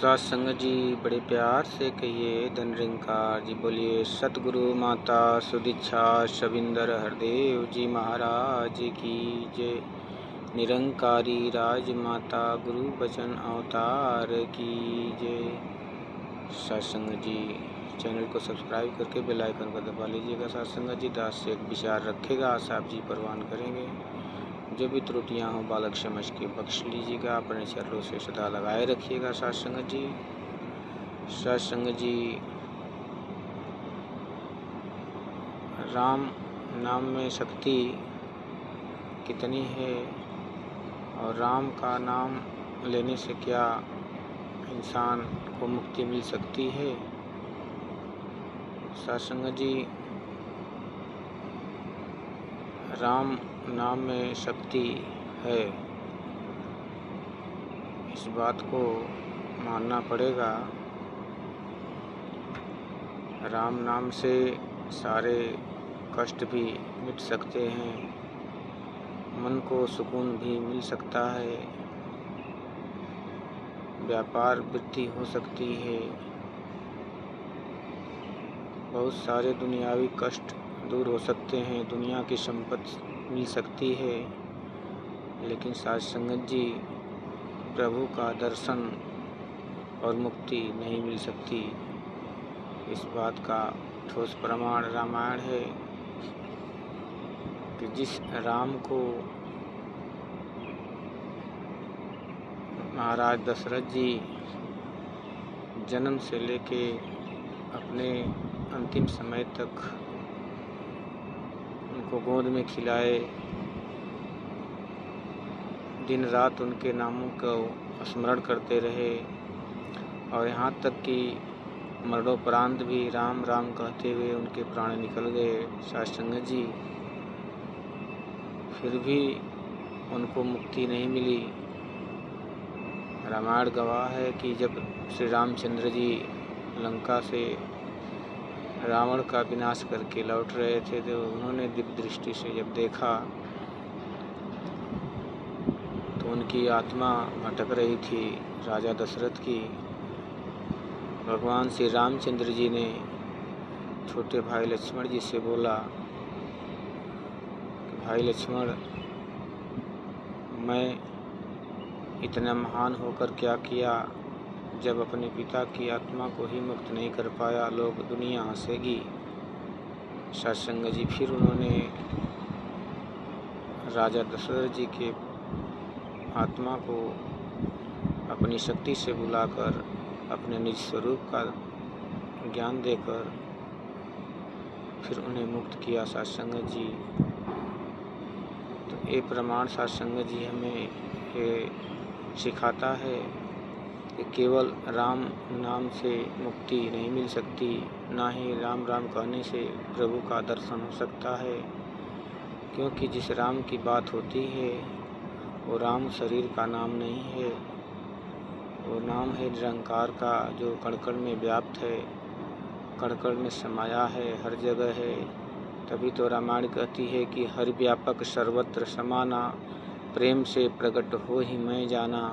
सात संगत जी बड़े प्यार से कहिए धन निरंकार जी। बोलिए सतगुरु माता सुदीक्षा शविंदर हरदेव जी महाराज की जय। निरंकारी राज माता गुरु बचन अवतार की जय। सात संगत जी चैनल को सब्सक्राइब करके बेल आइकन को दबा लीजिएगा। सात संगत जी दास से एक विचार रखेगा, साहब जी परवान करेंगे। जो भी त्रुटियां हो बालक समझ के बख्श लीजिएगा, अपने चरणों से सदा लगाए रखिएगा। सात संगत जी, सात संगत जी, राम नाम में शक्ति कितनी है और राम का नाम लेने से क्या इंसान को मुक्ति मिल सकती है। सात संगत जी, राम नाम में शक्ति है, इस बात को मानना पड़ेगा। राम नाम से सारे कष्ट भी मिट सकते हैं, मन को सुकून भी मिल सकता है, व्यापार वृद्धि हो सकती है, बहुत सारे दुनियावी कष्ट दूर हो सकते हैं, दुनिया की संपत्ति मिल सकती है। लेकिन सात संगत जी, प्रभु का दर्शन और मुक्ति नहीं मिल सकती। इस बात का ठोस प्रमाण रामायण है कि जिस राम को महाराज दशरथ जी जन्म से लेके अपने अंतिम समय तक उनको गोद में खिलाए, दिन रात उनके नामों को स्मरण करते रहे और यहाँ तक कि मरणोपरांत भी राम राम कहते हुए उनके प्राण निकल गए। सात संगत जी, फिर भी उनको मुक्ति नहीं मिली। रामायण गवाह है कि जब श्री रामचंद्र जी लंका से रावण का विनाश करके लौट रहे थे तो उन्होंने दिव्य दृष्टि से जब देखा तो उनकी आत्मा भटक रही थी राजा दशरथ की। भगवान श्री रामचंद्र जी ने छोटे भाई लक्ष्मण जी से बोला कि भाई लक्ष्मण, मैं इतना महान होकर क्या किया, जब अपने पिता की आत्मा को ही मुक्त नहीं कर पाया, लोग दुनिया हंसेगी। सात संगत जी, फिर उन्होंने राजा दशरथ जी के आत्मा को अपनी शक्ति से बुलाकर अपने निज स्वरूप का ज्ञान देकर फिर उन्हें मुक्त किया। सात संगत जी, तो ये प्रमाण सात संगत जी हमें ये सिखाता है कि केवल राम नाम से मुक्ति नहीं मिल सकती, ना ही राम राम कहने से प्रभु का दर्शन हो सकता है। क्योंकि जिस राम की बात होती है वो राम शरीर का नाम नहीं है, वो नाम है निरंकार का, जो कण कण में व्याप्त है, कण कण में समाया है, हर जगह है। तभी तो रामायण कहती है कि हर व्यापक सर्वत्र समाना, प्रेम से प्रकट हो ही मैं जाना।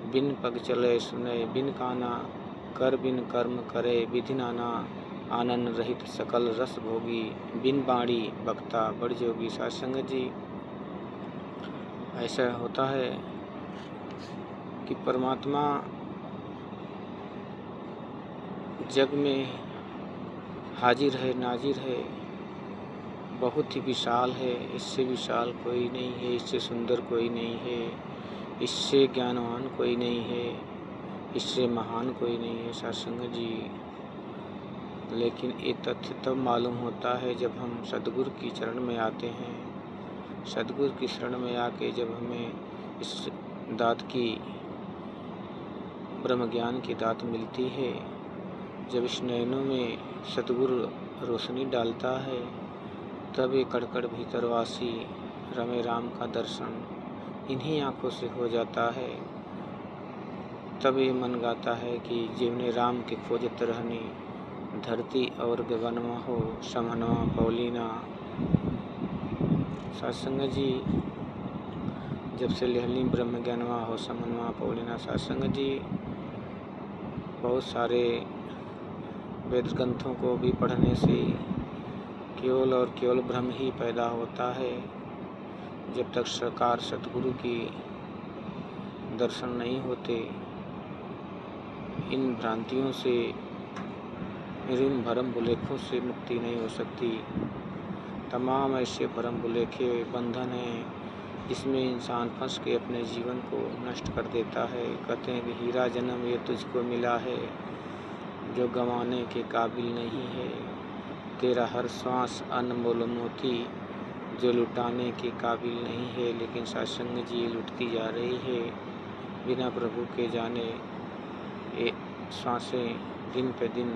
बिन पग चले सुने बिन काना, कर बिन कर्म करे विधि नाना। आनंद रहित सकल रस भोगी, बिन बाणी बक्ता बड़ जोगी। सात संगत जी, ऐसा होता है कि परमात्मा जग में हाजिर है, नाजिर है, बहुत ही विशाल है। इससे विशाल कोई नहीं है, इससे सुंदर कोई नहीं है, इससे ज्ञानवान कोई नहीं है, इससे महान कोई नहीं है। सात संगत जी, लेकिन ये तथ्य तब मालूम होता है जब हम सद्गुरु की चरण में आते हैं। सद्गुरु की शरण में आके जब हमें इस दात की, ब्रह्म ज्ञान की दात मिलती है, जब इस नयनों में सद्गुरु रोशनी डालता है, तब ये कड़कड़ भीतरवासी रमे राम का दर्शन इन्हीं आँखों से हो जाता है। तब ये मन गाता है कि जीवने राम के खोजत रहनी, धरती और गगनवा हो समनवा पौलीना। सात संगत जी, जब से लेहली ब्रह्म ज्ञानवा हो समनवा पौलीना। सात संगत जी, बहुत सारे वेद ग्रंथों को भी पढ़ने से केवल और केवल भ्रम ही पैदा होता है। जब तक साकार सतगुरु की दर्शन नहीं होते, इन भ्रांतियों से, इन भरम भुलेखों से मुक्ति नहीं हो सकती। तमाम ऐसे भरम भुलेखे बंधन हैं जिसमें इंसान फंस के अपने जीवन को नष्ट कर देता है। कहते हैं कि हीरा जन्म ये तुझको मिला है, जो गंवाने के काबिल नहीं है। तेरा हर श्वास अनमोल मोती, जो लुटाने के काबिल नहीं है। लेकिन सत्संग जी लुटती जा रही है। बिना प्रभु के जाने ये श्वासें दिन पे दिन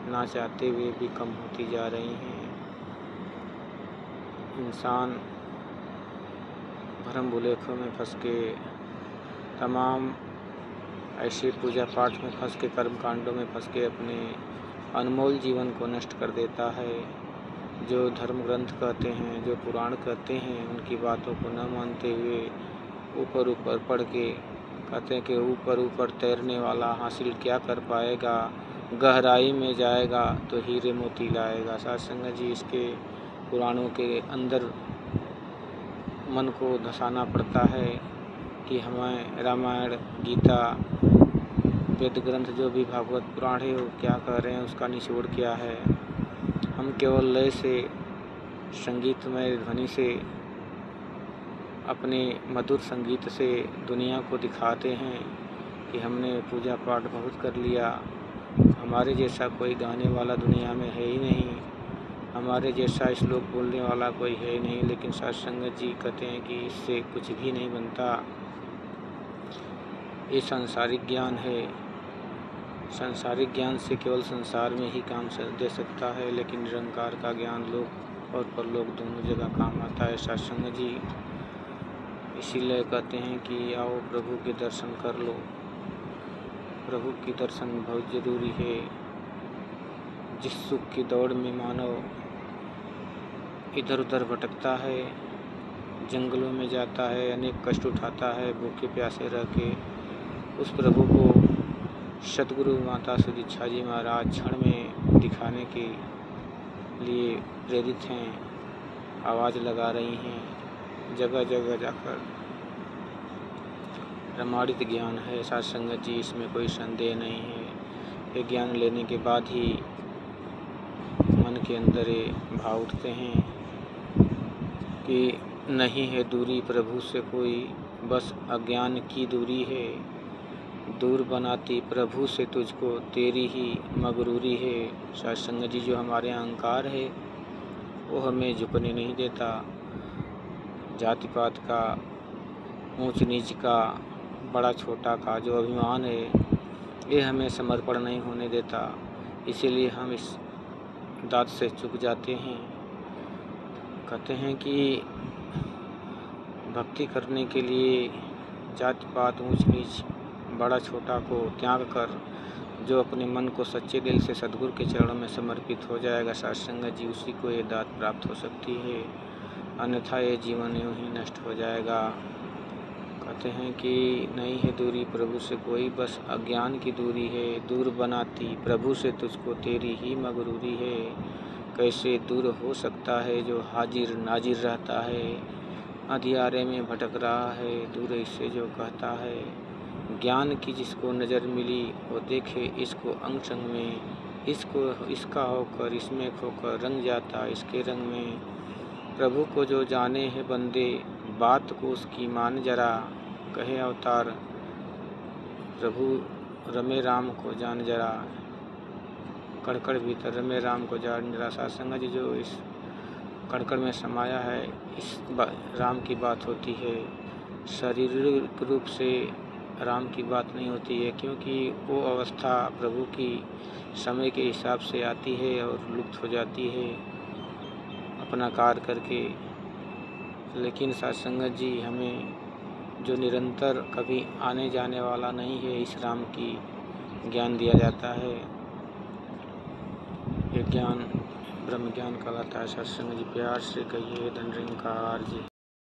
ना चाहते हुए भी कम होती जा रही हैं। इंसान भरम भुलेखों में फंस के, तमाम ऐसे पूजा पाठ में फंस के, कर्म कांडों में फंस के अपने अनमोल जीवन को नष्ट कर देता है। जो धर्म ग्रंथ कहते हैं, जो पुराण कहते हैं, उनकी बातों को न मानते हुए ऊपर ऊपर पढ़ के कहते हैं कि ऊपर ऊपर तैरने वाला हासिल क्या कर पाएगा, गहराई में जाएगा तो हीरे मोती लाएगा। सत्संग जी इसके पुराणों के अंदर मन को धंसाना पड़ता है कि हमें रामायण, गीता, वेद ग्रंथ जो भी भागवत पुराण है वो क्या कह रहे हैं, उसका निचोड़ क्या है। हम केवल लय से, संगीतमय ध्वनि से, अपने मधुर संगीत से दुनिया को दिखाते हैं कि हमने पूजा पाठ बहुत कर लिया। हमारे जैसा कोई गाने वाला दुनिया में है ही नहीं, हमारे जैसा श्लोक बोलने वाला कोई है ही नहीं। लेकिन सत्संग जी कहते हैं कि इससे कुछ भी नहीं बनता। ये सांसारिक ज्ञान है। सांसारिक ज्ञान से केवल संसार में ही काम दे सकता है, लेकिन निरंकार का ज्ञान लोक और परलोक दोनों जगह काम आता है। सत्संग जी इसीलिए कहते हैं कि आओ प्रभु के दर्शन कर लो। प्रभु की दर्शन बहुत ज़रूरी है। जिस सुख की दौड़ में मानव इधर उधर भटकता है, जंगलों में जाता है, अनेक कष्ट उठाता है, भूखे प्यासे रह के, उस प्रभु को सतगुरु माता सुदीक्षा जी महाराज क्षण में दिखाने के लिए प्रेरित हैं, आवाज़ लगा रही हैं। जगह जगह जाकर प्रमाणित ज्ञान है सत्संग जी, इसमें कोई संदेह नहीं है। ये ज्ञान लेने के बाद ही मन के अंदर ये भाव उठते हैं कि नहीं है दूरी प्रभु से कोई, बस अज्ञान की दूरी है। दूर बनाती प्रभु से तुझको तेरी ही मगरूरी है। सत्संग जी जो हमारे अहंकार है वो हमें झुकने नहीं देता। जाति पात का, ऊंच नीच का, बड़ा छोटा का जो अभिमान है ये हमें समर्पण नहीं होने देता। इसीलिए हम इस दात से चूक जाते हैं। कहते हैं कि भक्ति करने के लिए जाति पात, ऊंच नीच, बड़ा छोटा को त्याग कर जो अपने मन को सच्चे दिल से सद्गुरु के चरणों में समर्पित हो जाएगा सत्संग जी, उसी को ये दात प्राप्त हो सकती है। अन्यथा ये जीवन यूँ ही नष्ट हो जाएगा। कहते हैं कि नहीं है दूरी प्रभु से कोई, बस अज्ञान की दूरी है। दूर बनाती प्रभु से तुझको तेरी ही मगरूरी है। कैसे दूर हो सकता है जो हाजिर नाजिर रहता है, अंधियारे में भटक रहा है, दूर इससे जो कहता है। ज्ञान की जिसको नज़र मिली वो देखे इसको अंग संग में, इसको इसका होकर इसमें खोकर रंग जाता इसके रंग में। प्रभु को जो जाने है बंदे, बात को उसकी मान जरा, कहे अवतार प्रभु रमे राम को जान जरा। कड़कड़ भीतर रमे राम को जान जरा। सत्संग जी जो इस कड़कड़ में समाया है, इस राम की बात होती है। शारीरिक रूप से राम की बात नहीं होती है, क्योंकि वो अवस्था प्रभु की समय के हिसाब से आती है और लुप्त हो जाती है अपना कार्य करके। लेकिन सत्संग जी हमें जो निरंतर कभी आने जाने वाला नहीं है, इस राम की ज्ञान दिया जाता है। ये ज्ञान ब्रह्म ज्ञान कहलाता है। सत्संग जी प्यार से कहिए धन निरंकार जी।